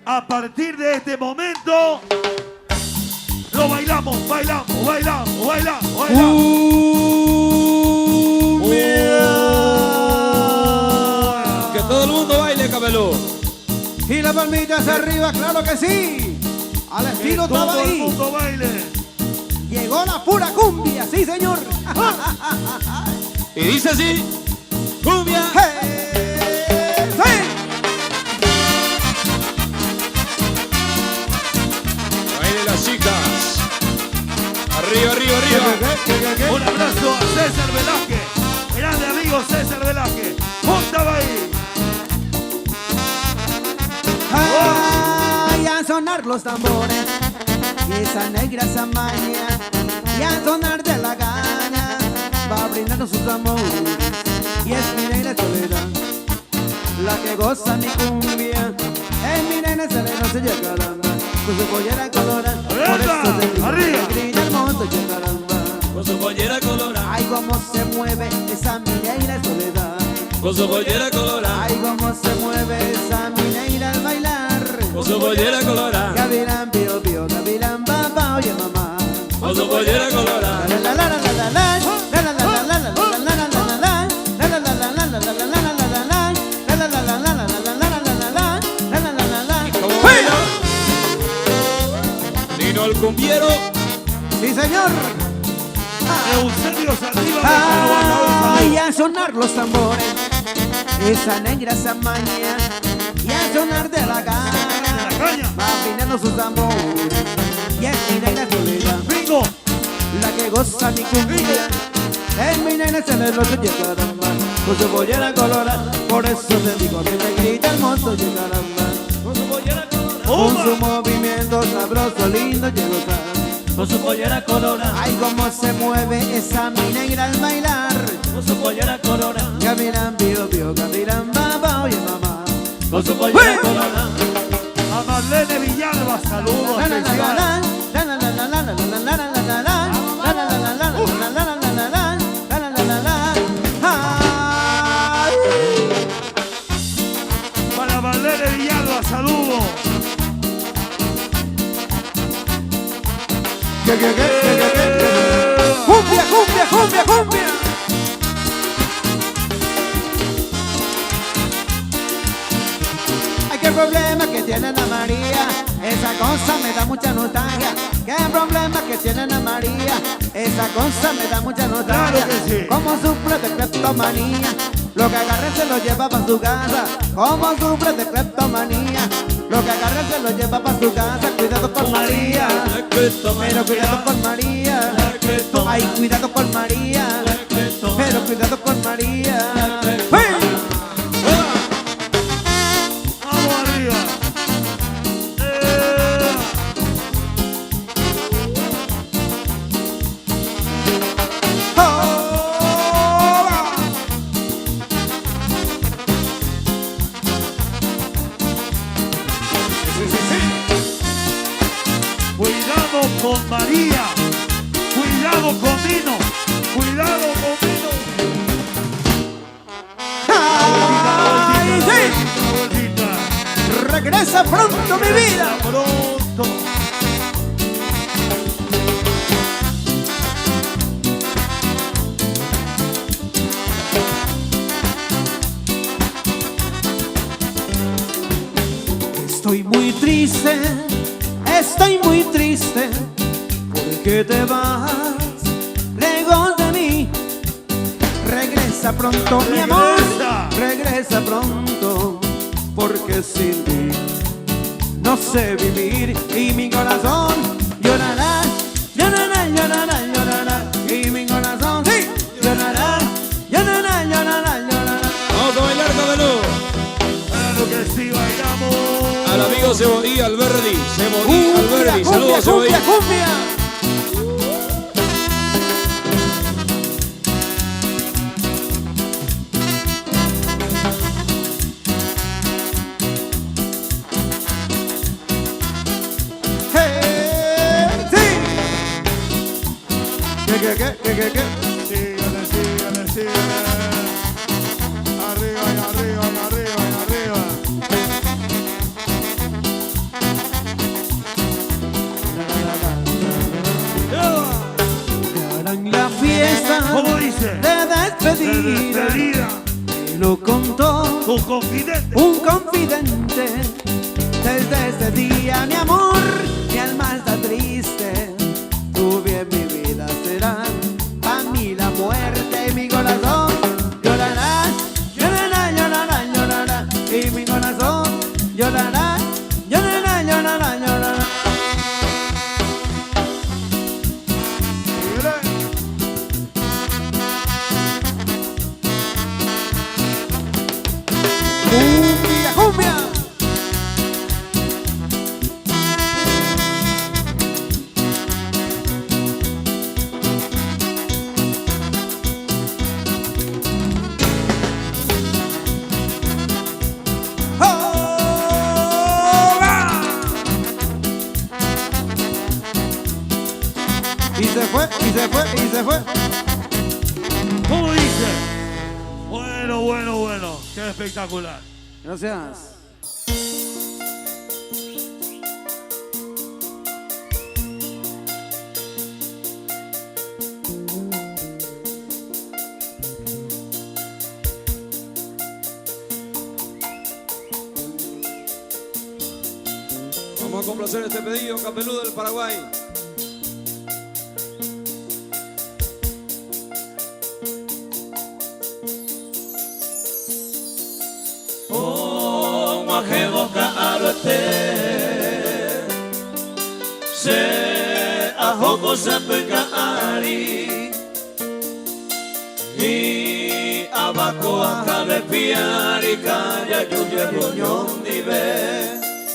A partir de este momento, lo bailamos, bailamos, bailamos, bailamos, bailamos. Que todo el mundo baile, Cabelú. Y las palmitas arriba, claro que sí. Al estilo todo el Tabaí. mundo baile. Llegó la pura cumbia, sí señor. Y dice así, cumbia. ¡Hey! ¡Sí! Baile las chicas. Arriba, arriba, arriba. Un abrazo a César Velázquez, grande amigo César Velázquez. Póntame ahí. Ay, a sonar los tambores y esa negra samaña, y a sonar de la caña va brindando sus amores. Y es mi negra soledad la que goza mi cumbia. Es mi negra soledad, se llega caramba, con su pollera colorada. Por eso se arriba. grita hermoso, che caramba. Con su pollera colorada. Ay, cómo se mueve esa mi negra soledad. Con su pollera colorada. Ay, cómo se mueve esa mi negra al bailar. Con su pollera colorada. Gavilán, pío, pío, gavilán, papá, oye mamá. Con su pollera colorada. La la la la la la la, la la la la la la la la la la la la, la la la la la la la la la la la la, la la la la la la la la la la la la la. ¿Cómo baila? Nino el cumbiero. Sí señor. Eusebio Saldívar. Ay, a sonar los tambores, esa negra samaña, y a sonar de la caña va brindando sus amores. Y es mi negra soledad Bingo. la que goza mi cumbia. Es mi negra soledad, lo que llega caramba, con su pollera colorada. Por eso te digo que me grita el monto, llega caramba. Con su pollera colorada. Con su movimiento sabroso, lindo, llegó Con su pollera colorada. ay, cómo se mueve esa mi negra al bailar. Con su pollera colorada. Gavilán, pío, pío, gavilán, papá, oye mamá. Con su pollera colorada. A Marlene Villalba, saludos La la la la especiales. la, la la la la la la la la la la la la, la la la la la la la la la la la la. Ay. Para Marlene Villalba, saludos. Cumbia, cumbia, cumbia, cumbia. Ay, qué problema que tiene Ana María, esa cosa me da mucha nostalgia. Qué problema que tiene Ana María, esa cosa me da mucha nostalgia. Claro que sí. Como sufre de kleptomanía, lo que agarre se lo lleva para su casa. Como sufre de kleptomanía, lo que agarre se lo lleva para su casa. Cuidado con María, pero cuidado con María. Ay, cuidado con María, pero cuidado con María. ¡Hey! Vamos arriba. ¡Oh! Cuidado con María. Cuidado con Dino. Cuidado con Dino. ¡Ay, sí! Vueltita. Regresa pronto mi vida. Pronto. Estoy muy triste, porque te vas lejos de mí. Regresa pronto, mi amor, regresa pronto, porque sin ti no sé vivir y mi corazón llorará, llorará, llorará, llorará, y mi corazón sí, llorará, llorará, llorará, llorará. Vamos a bailar, Cabelú. Claro que sí, bailamos. Al amigo Cebodí Alberdi. Cebodí Alberdi. Cumbia, Saludos, Cebodí. cumbia, cumbia. Hey, sí. ¿Qué? Sígale, sígale, sígale. Arriba y arriba y arriba y arriba. dice? de despedida. Me lo contó Tu confidente. un confidente. Desde ese día, mi amor, mi alma está triste. Tu bien, mi vida será pa' mí la muerte. Y mi corazón llorará, llorará, llorará, llorará. Y mi corazón llorará, llorará, llorará, llorará. Cumbia, cumbia. Y se fue, y se fue, y se fue. ¿Cómo dice? Bueno, bueno, bueno. Qué espectacular. Gracias. Vamos a complacer este pedido, Capelú del Paraguay. Oh, maje boca arate, se ahoko sapeka ari, y abaco akare piari kaya yuye roñón dive.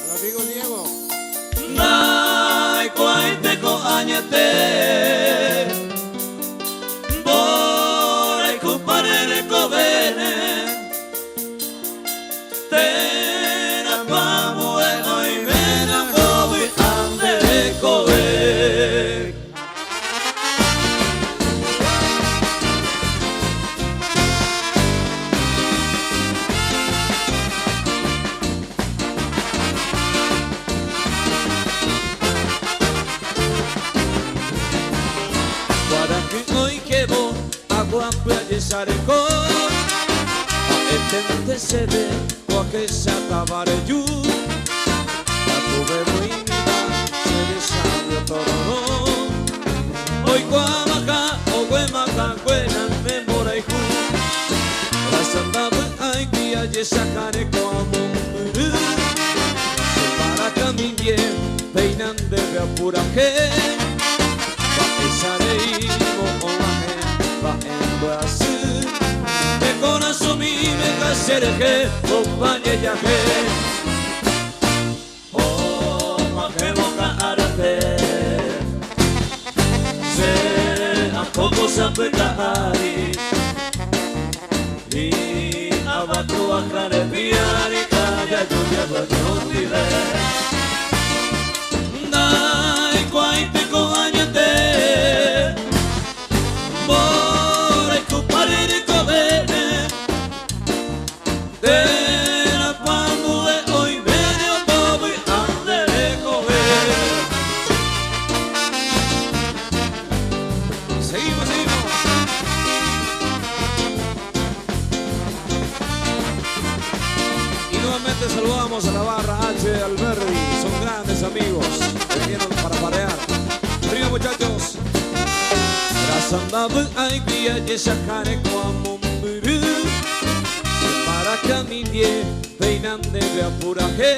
Al amigo Diego. Nai kuaite ko añete, bore kuparere ko bene. Tena pamu e oi mena kovi ande koe. Guaraki oi kebo agua puede sareko. Etente se ve que se acabare yu. La tuve muy viva, se desarrolló todo. Hoy guamaca, o guemaca, buenas memora y ju. La santa hay que allí sacaré como un muru. Se para caminie, peinan de apura que. Va a esare y mo la gente va en Brasil. Me corazón mi me casere que compañe ya que oh maje boca arate se a poco sabe cari y abaco a care piari calla lluvia no vive dai quai te coañate por ocupare de comer. Seguimos, seguimos. Y nuevamente saludamos a la barra H Alberdi. Son grandes amigos que vienen para parear. Arriba, muchachos. Rasandabı ay bir yaşakare kuamum bürü para caminie peinan de apura que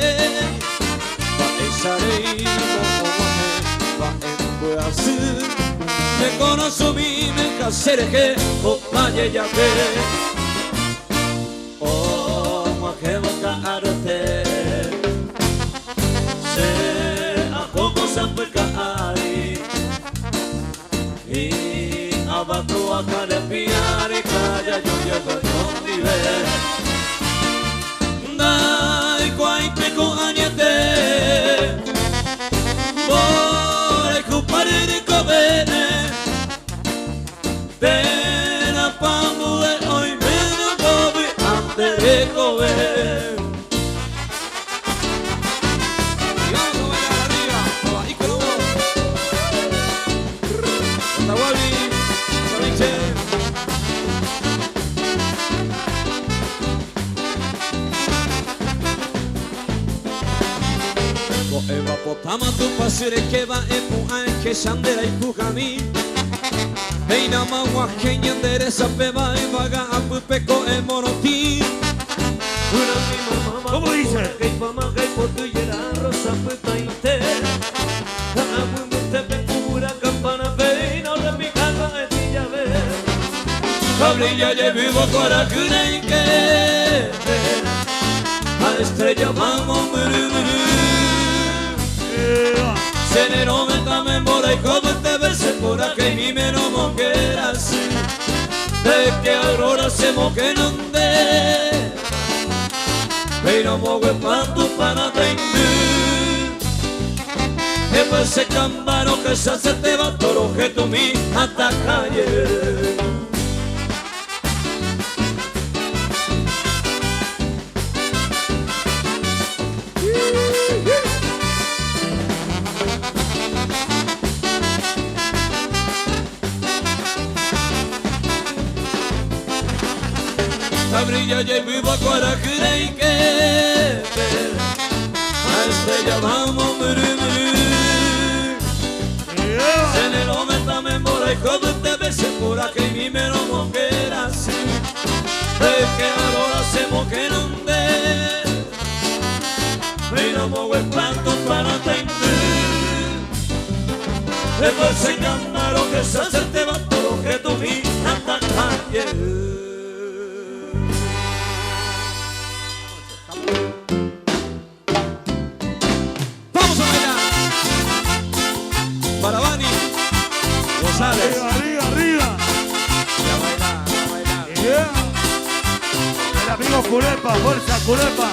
va esarei momomaje va en Brasil me conozo mi me casere que o maye ya que o maje boca arte se a poco sapeca ari y abajo a cara piare calla lluvia no vive dai quai te ko añete por ocupare de comer de la pamu e oi Ko eva potama tu pasire que va epu que shandera y kukami. Heina mawa kenya endereza peba y vaga apupeko e moroti. Una mi mamá. ¿Cómo dice? Que mamá que por tu yera rosa puta inter. Abu te pe pura campana peina de mi casa de ti ya ve. Cabrilla ya vivo para que a estrella vamos se ne romenta memoria y como te ves por aquí mi meno moqueras de que aurora se moque non de pero mogue pantu para tendu e pues se cambaro que se te va toro que tu mi hasta calle. Brilla y vivo para creer que a estrella vamos se ne romenta memoria y como te ves por aquí mi meno moqueras de que ahora se moque non de pero mogue planto para tendir e por se cambaro que se hace te va todo que tu mi hasta calle. Para Bani González. Arriba, arriba. A bailar. Yeah. El amigo Curepa, fuerza Curepa.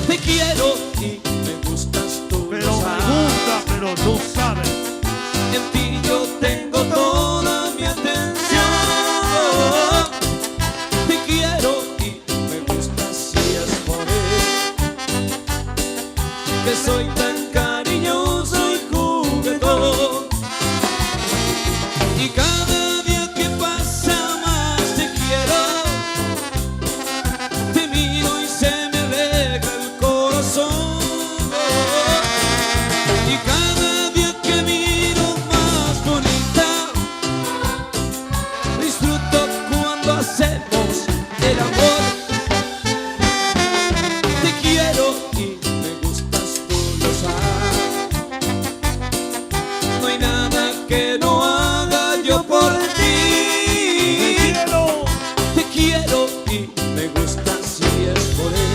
Te quiero y me gustas tú. Pero lo me sabes. gusta, pero tú sabes. En ti yo tengo toda mi atención. Te quiero y me gustas y es por él que soy tan cariñoso y juguetón. Y cada día que pasa más te quiero. Te miro y se me alegra el corazón. Y cada día que miro más bonita, disfruto cuando hacemos el amor. Te quiero y me gustas, tú lo sabes. No hay nada que no haga yo por ti. Te quiero y me gustas y es por él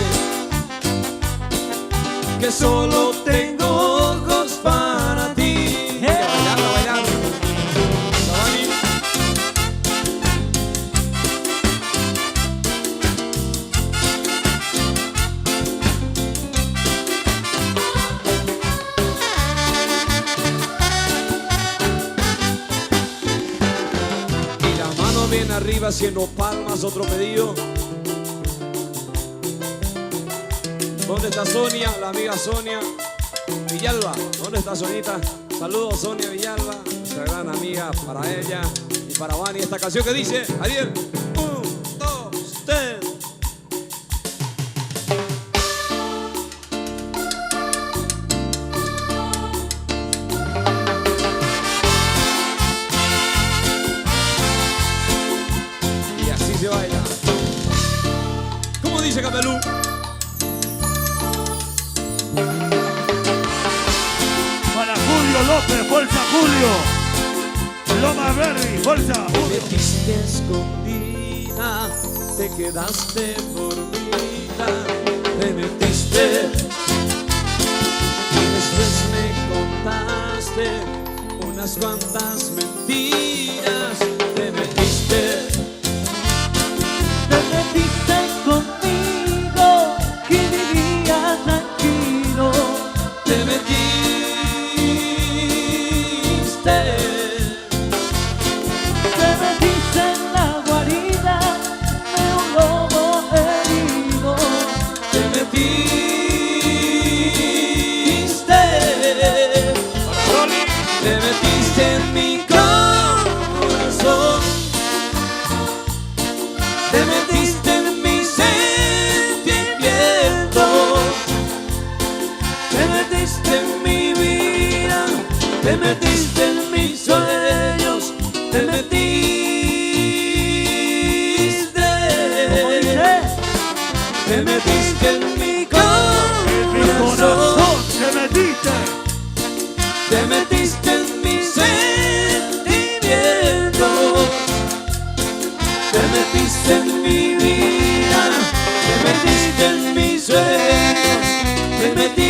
que solo tengo ojos para ti. Bailar. Sabani. Y la mano bien arriba haciendo palmas, otro pedido. ¿Dónde está Sonia? La amiga Sonia Villalba. ¿Dónde está Sonita? Saludos Sonia Villalba, nuestra gran amiga, para ella y para Bani. Esta canción que dice, Ariel, 1, 2, 3. Y así se baila. ¿Cómo dice Capelú? Para Julio López, fuerza Julio. Loma Verde, fuerza Te Julio. metiste escondida, te quedaste dormida, te metiste y después me contaste unas cuantas mentiras. Te metiste conmigo y vivía tranquilo. te metiste En la guarida de un lobo herido. te metiste te metiste en mi metiste. ¿Cómo dice? Te metiste en mi En mi corazón. corazón te metiste. Te metiste en mis sentimientos. Te metiste en mi vida. Te metiste en mis sueños. Te metiste.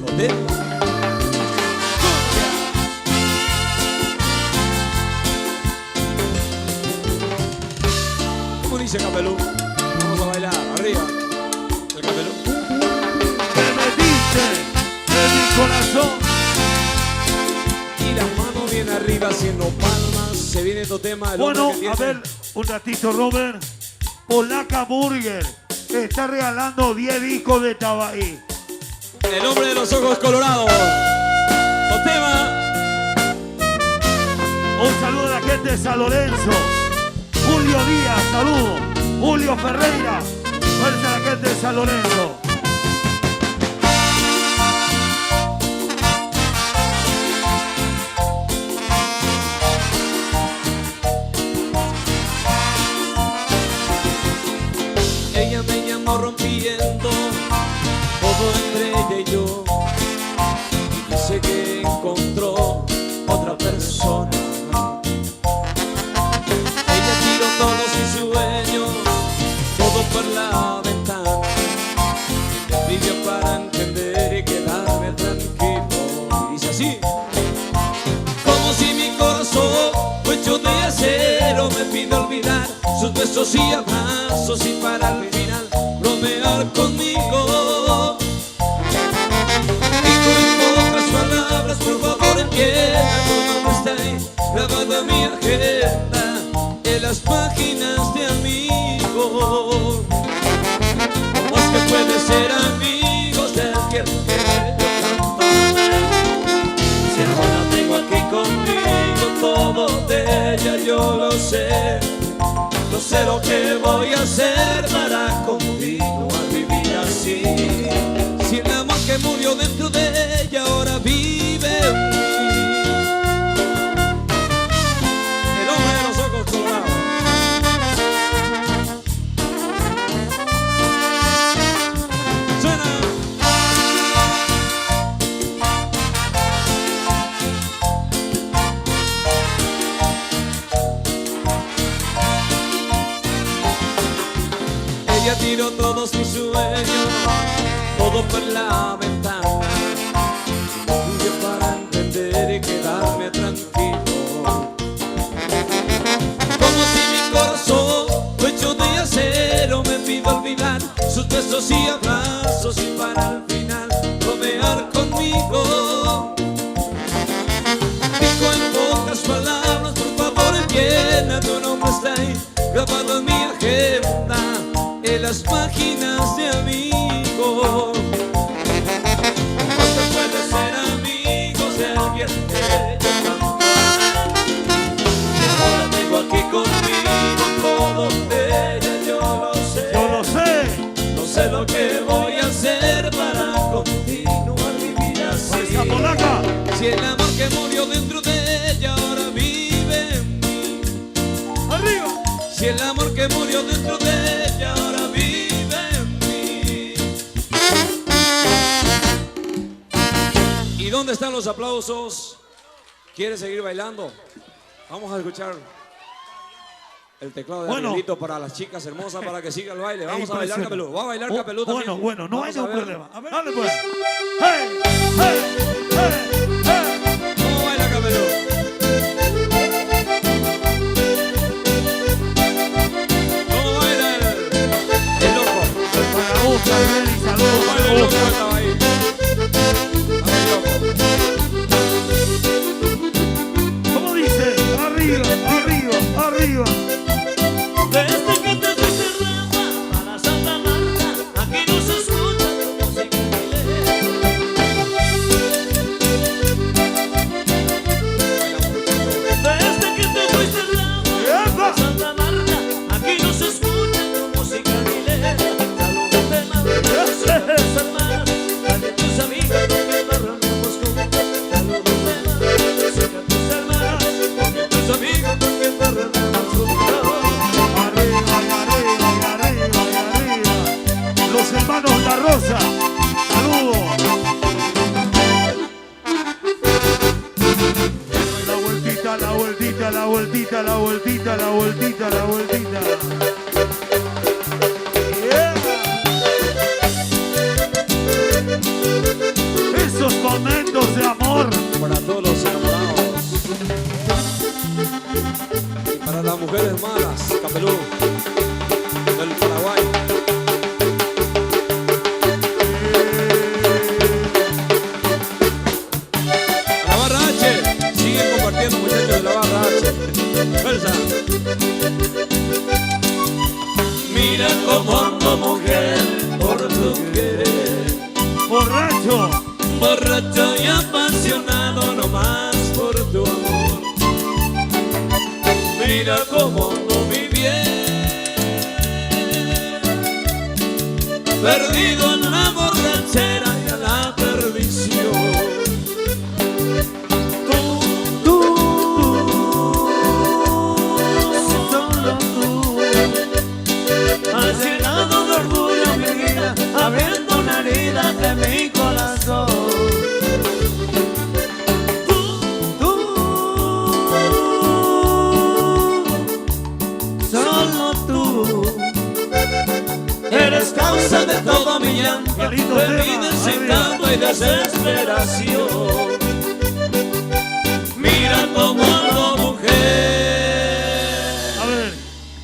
Hotel. ¿Cómo dice Capelú? Vamos a bailar, arriba. El Capelú. Te metiste en mi corazón. Y las manos bien arriba haciendo palmas. Se viene tu tema. El Bueno, hombre que a tiene- ver, un ratito, Robert. Polaca Burger está regalando 10 discos de Tabaí. El hombre de los ojos colorados. Tu tema. Un saludo a la gente de San Lorenzo. Julio Díaz, saludo. Julio Ferreira. Fuerza a la gente de San Lorenzo. Ella me llamó rompiendo todo entre ella y yo. Y dice que encontró otra persona. Ella tiró todos mis sueños, todo por la ventana. Me pidió para entender y quedarme tranquilo. Y dice así: como si mi corazón fue hecho de acero, me pide olvidar sus besos y abrazos y para el final bromear conmigo. Dijo en pocas palabras, por favor entienda, tu nombre está ahí grabado en mi agenda, en las páginas de amigos. ¿Cómo es que puede ser amigos de alguien que yo tanto amé? Si ahora tengo aquí conmigo todo de ella, yo lo sé. No sé lo que voy a hacer para continuar vivir así. Si el amor que murió dentro de ella ahora vive en mí. El hombre de los ojos colorados. Suena. Ella tiró todos mis sueños, todo por la ventana. Me pidió para entender y quedarme tranquilo. Como si mi corazón fue hecho de acero, me pido olvidar sus besos y abrazos y para al final bromear conmigo. Dijo en pocas palabras, por favor entienda, tu nombre está ahí grabado en mi agenda, en las páginas de amigos. ¿Cuánto puede ser amigos de alguien que yo tanto amé? Y ahora tengo aquí conmigo todo de ella, yo lo sé. Yo lo sé. No sé lo que voy a hacer para continuar vivir así. Fuerza Polaca. Si el amor que murió dentro de ella ahora vive en mí. Arriba. Si el amor que murió dentro de ella ahora vive en mí. ¿Y dónde están los aplausos? ¿Quiere seguir bailando? Vamos a escuchar el teclado de Bueno. Arielito para las chicas hermosas para que siga el baile. Vamos a bailar Impresionante. Capelú. Va a bailar Capelú también. Bueno, no hay Vamos a ningún ver. problema. A ver, dale pues. ¡Hey! ¡Hey! ¡Hey! ¡Hey! ¿Cómo baila Capelú? ¿Cómo baila el loco? Para vos, Albert, y saludos ¿Cómo para baila el vos. loco? Estaba ahí. ¿Cómo dice? Arriba, arriba, arriba. Desde que te fuiste rama para Santa Marta, aquí no se escucha tu música inglés. vueltita, la vueltita, la vueltita, la vueltita, la vueltita. Yeah. Esos momentos de amor. Para todos los enamorados. Y para las mujeres malas, Capelú, del Paraguay. La barra H, siguen compartiendo, muchachos de la barra H. Fuerza. Mira cómo ando, mujer, por tu querer. Borracho. Borracho y apasionado nomás por tu amor. Mira cómo ando, mi bien, perdido en la borrachera y a la perdición. Solo tú, has llenado de orgullo mi vida, abriendo una herida de mi corazón. Solo tú eres causa de todo mi llanto, de mi desencanto y desesperación. Mira cómo ando, mujer. A ver,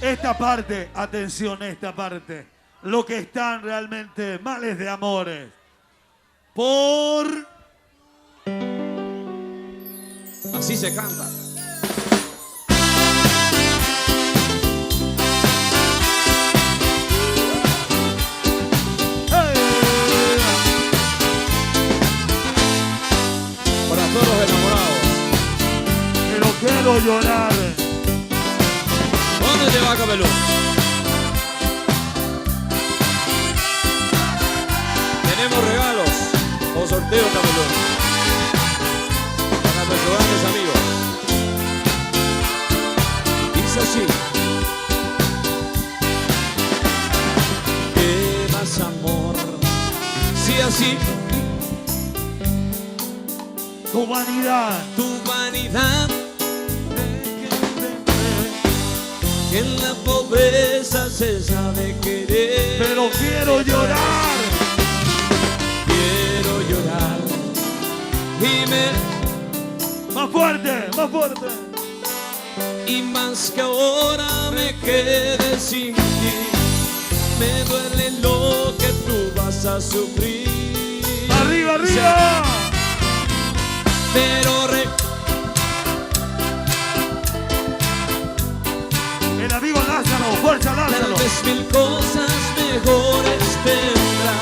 esta parte, atención, esta parte. Lo que están realmente males de amores. Por... Así se canta. Para todos los enamorados. Pero quiero llorar. ¿Dónde te va, Capelú? Tenemos regalos o sorteo, Capelú, para nuestros grandes amigos. Dice así: ¿qué más amor? Si así Tu vanidad. tu vanidad, que en la pobreza se sabe querer. Pero quiero llorar. Quiero llorar y Más fuerte, más fuerte. y más que ahora me quede sin ti, me duele lo que tú vas a sufrir. Arriba, arriba. Pero El amigo Lázaro, fuerza tal Lázaro. vez mil cosas mejores tendrá,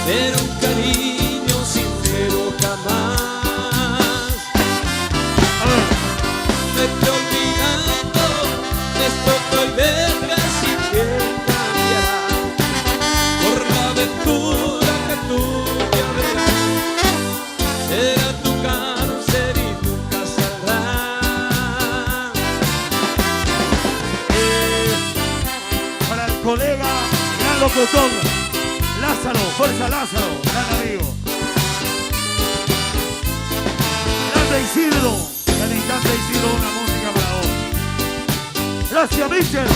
pero un cariño sincero jamás. A ver, Me estoy olvidando de esto que hoy verás y que cambiará por la aventura que tú ya verás. Será tu cárcel y nunca saldrá. para el colega, gran locutor, Lázaro, fuerza Lázaro, gran amigo. Grande Isidro, y al instante Isidro una música para vos. Gracias, Michel.